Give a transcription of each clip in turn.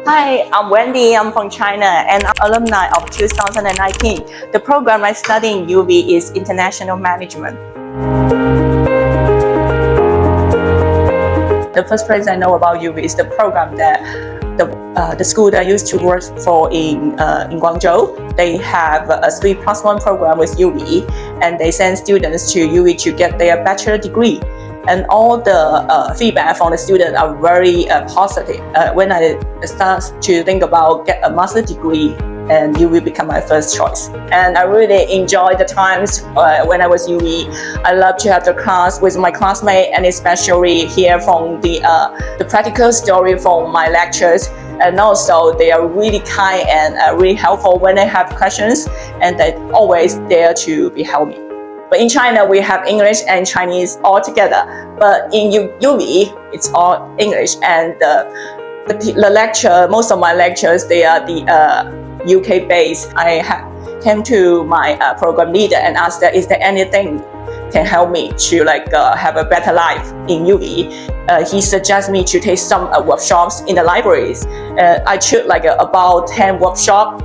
Hi, I'm Wendy. I'm from China and I'm alumni of 2019. The program I study in UWE is International Management. The first place I know about UWE is the program that the school that I used to work for in Guangzhou. They have a 3+1 program with UWE, and they send students to UWE to get their bachelor degree. And all the feedback from the students are very positive. When I start to think about get a master's degree, and UWE become my first choice. And I really enjoy the times when I was UWE. I love to have the class with my classmates, and especially hear from the practical story from my lectures. And also they are really kind and really helpful when I have questions, and they're always there to be help me. But in China, we have English and Chinese all together. But in UWE, it's all English. And the lecture, most of my lectures, they are the UK based. I came to my program leader and asked that is there anything can help me to have a better life in UWE. He suggests me to take some workshops in the libraries. I took about 10 workshops,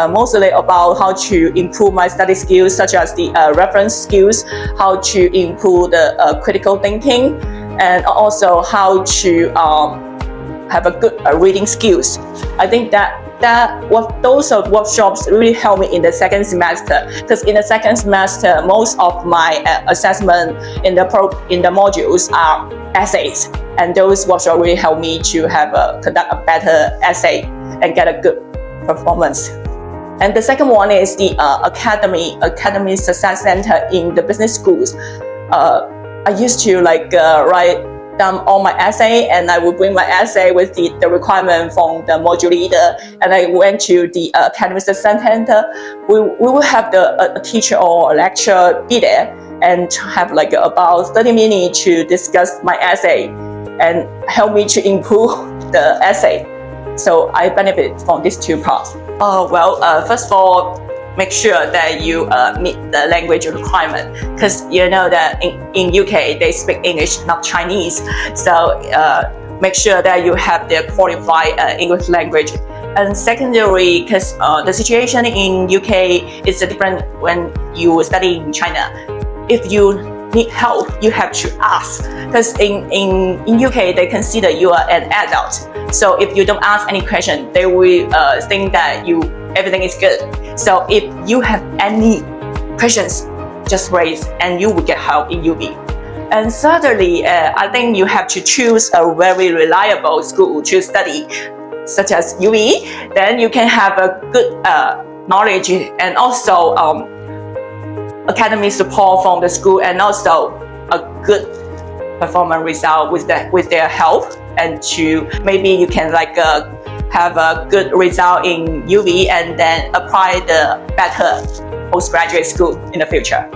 mostly about how to improve my study skills, such as the reference skills, how to improve the critical thinking, and also how to have a good reading skills. I think those workshops really helped me in the second semester, because in the second semester, most of my assessment in the modules are essays, and those workshops really helped me to conduct a better essay and get a good performance. And the second one is the Academy Success Center in the business schools. I used to write down all my essay, and I would bring my essay with the requirement from the module leader, and I went to the Academy Success Center. We will have a teacher or a lecturer be there and have about 30 minutes to discuss my essay and help me to improve the essay. So I benefit from these two parts. First of all, make sure that you meet the language requirement, because you know that in UK they speak English, not Chinese. So make sure that you have the qualified English language. And secondary, because the situation in UK is different when you study in China. If you need help, you have to ask, because in UK they consider you are an adult. So if you don't ask any question, they will think that everything is good. So if you have any questions, just raise and you will get help in UWE. And thirdly, I think you have to choose a very reliable school to study, such as UWE. Then you can have a good knowledge and also academic support from the school, and also a good performance result with their help. And maybe you can have a good result in UWE and then apply the better postgraduate school in the future.